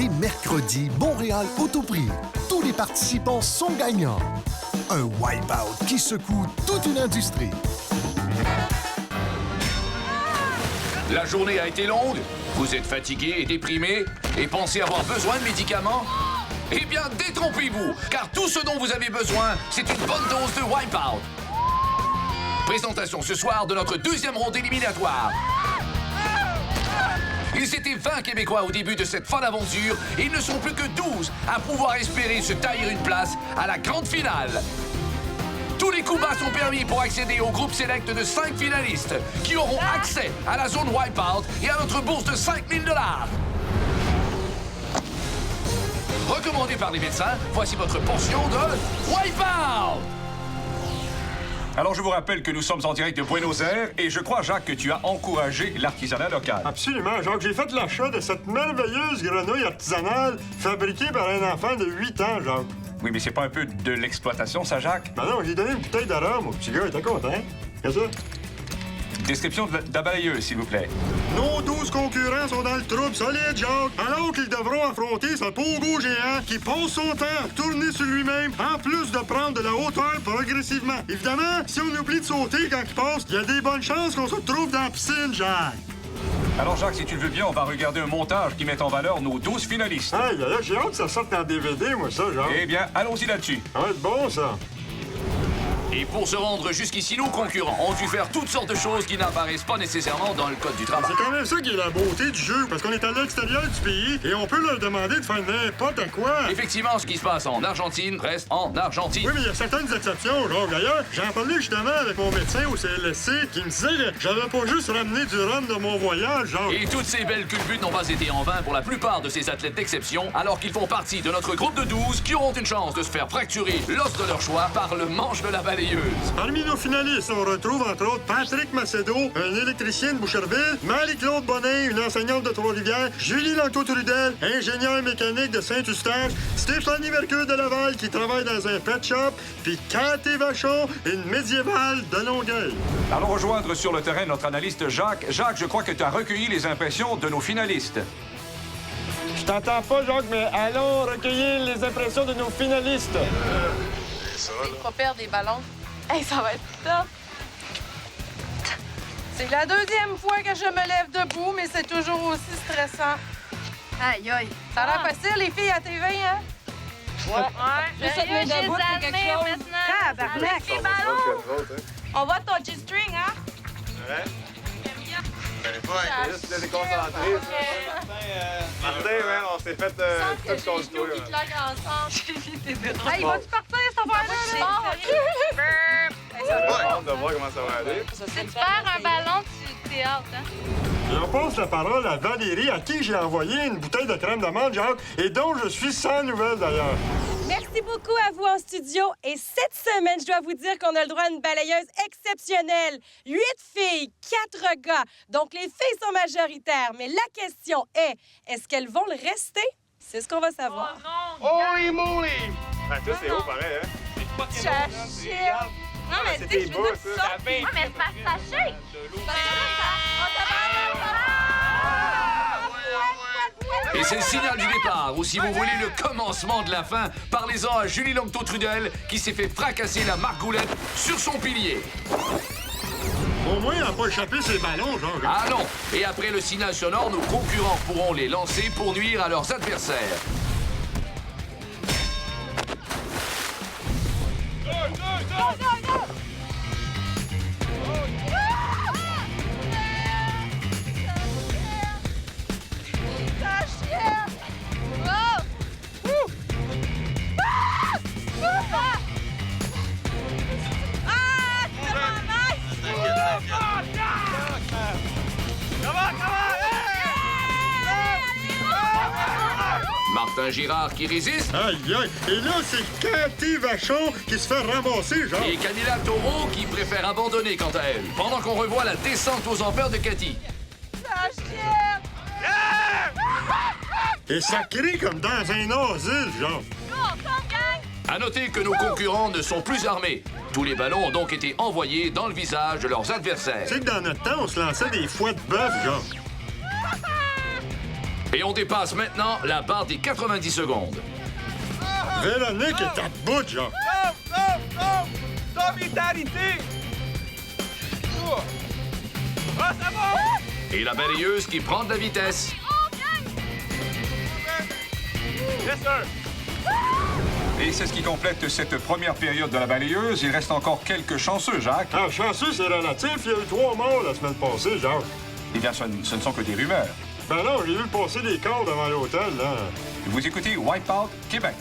Dès mercredi, Montréal Autoprix. Tous les participants sont gagnants. Un wipe-out qui secoue toute une industrie. La journée a été longue. Vous êtes fatigué et déprimé et pensez avoir besoin de médicaments? Eh bien, détrompez-vous, car tout ce dont vous avez besoin, c'est une bonne dose de Wipeout. Présentation ce soir de notre deuxième ronde éliminatoire. Ils étaient 20 Québécois au début de cette folle aventure et ils ne sont plus que 12 à pouvoir espérer se tailler une place à la grande finale. Tous les coups bas sont permis pour accéder au groupe select de 5 finalistes qui auront accès à la zone Wipeout et à notre bourse de 5 000 $. Recommandé par les médecins, voici votre portion de Wipeout! Alors, je vous rappelle que nous sommes en direct de Buenos Aires et je crois, Jacques, que tu as encouragé l'artisanat local. Absolument, Jacques. J'ai fait l'achat de cette merveilleuse grenouille artisanale fabriquée par un enfant de 8 ans, Jacques. Oui, mais c'est pas un peu de l'exploitation, ça, Jacques? Ben non, j'ai donné une bouteille de rhum au petit gars, il était content. Qu'est-ce que ça? Description de la balayeuse, s'il vous plaît. Nos 12 concurrents sont dans le trouble solide, Jacques. Alors qu'ils devront affronter ce pogo géant qui passe son temps à tourner sur lui-même, en plus de prendre de la hauteur progressivement. Évidemment, si on oublie de sauter quand il passe, il y a des bonnes chances qu'on se retrouve dans la piscine, Jacques. Alors, Jacques, si tu le veux bien, on va regarder un montage qui met en valeur nos 12 finalistes. Aïe, là, j'ai hâte que ça sorte en DVD, moi, ça, Jacques. Eh bien, allons-y là-dessus. Ça va être bon, ça. Et pour se rendre jusqu'ici, nos concurrents ont dû faire toutes sortes de choses qui n'apparaissent pas nécessairement dans le code du travail. C'est quand même ça qui est la beauté du jeu, parce qu'on est à l'extérieur du pays et on peut leur demander de faire n'importe quoi. Effectivement, ce qui se passe en Argentine reste en Argentine. Oui, mais il y a certaines exceptions, genre. D'ailleurs, j'en parlais justement avec mon médecin au CLSC qui me disait que j'avais pas juste ramené du rhum de mon voyage, genre. Et toutes ces belles culbutes n'ont pas été en vain pour la plupart de ces athlètes d'exception, alors qu'ils font partie de notre groupe de 12 qui auront une chance de se faire fracturer l'os de leur choix par le manche de la balayeuse. Parmi nos finalistes, on retrouve entre autres Patrick Macedo, un électricien de Boucherville, Marie-Claude Bonin, une enseignante de Trois-Rivières, Julie Langto-Trudel, ingénieur mécanique de Saint-Eustache, Stéphanie Mercure de Laval qui travaille dans un pet shop, puis Cathy Vachon, une médiévale de Longueuil. Allons rejoindre sur le terrain notre analyste Jacques. Jacques, je crois que tu as recueilli les impressions de nos finalistes. Je t'entends pas, Jacques, mais allons recueillir les impressions de nos finalistes. Pas perdre des ballons. Hey, ça va être top! C'est la deuxième fois que je me lève debout, mais c'est toujours aussi stressant. Aïe, aïe. Ça a l'air facile, les filles à TV, hein? Ouais. Juste te mettre debout, c'est quelque chose. Tabarnak! Les ballons. On voit ton G-string, hein? Ouais. Juste de déconcentrer. Martin, man, on s'est fait tout contre toi. Hey, vas-tu partir, cette affaire-là? J'ai hâte de voir comment ça va aller. Si tu perds un ballon, t'es hâte, hein? Et on passe la parole à Valérie, à qui j'ai envoyé une bouteille de crème d'amande, Jacques, et dont je suis sans nouvelles, d'ailleurs. Merci beaucoup à vous en studio. Et cette semaine, je dois vous dire qu'on a le droit à une balayeuse exceptionnelle. 8 filles, 4 gars. Donc, les filles sont majoritaires. Mais la question est-ce qu'elles vont le rester? C'est ce qu'on va savoir. Holy moly! Ben, toi, c'est haut, pareil, hein? Non, mais c'est dis que des je bas, veux ça. ça. Ouais, mais c'est parce que ça shake. Et c'est le signal du départ, ou si vous voulez le commencement de la fin, parlez-en à Julie Langto-Trudel qui s'est fait fracasser la margoulette sur son pilier. Au moins, il n'a pas échappé ses ballons, Jacques. Ah non! Et après le signal sonore, nos concurrents pourront les lancer pour nuire à leurs adversaires. Martin Girard qui résiste Aïe, aïe. Et là, c'est Cathy Vachon qui se fait ramasser, Jacques. et Camilla Taureau qui préfère abandonner quant à elle, pendant qu'on revoit la descente aux enfers de Cathy. Et ça crie comme dans un asile, Jacques. À noter que nos concurrents ne sont plus armés. Tous les ballons ont donc été envoyés dans le visage de leurs adversaires. Tu sais que dans notre temps, on se lançait des foies de bœuf, Jacques. Et on dépasse maintenant la barre des 90 secondes. Véronique est à bout, Jean. Solidarité! Ah, ça va! Et la balayeuse qui prend de la vitesse. Yes, sir! Et c'est ce qui complète cette première période de la balayeuse. Il reste encore quelques chanceux, Jacques. Ah, chanceux, c'est relatif. Il y a eu 3 morts la semaine passée, Jacques. Eh bien, ce ne sont que des rumeurs. Ben non, j'ai vu passer des corps devant l'hôtel, là. Vous écoutez Wipeout Québec.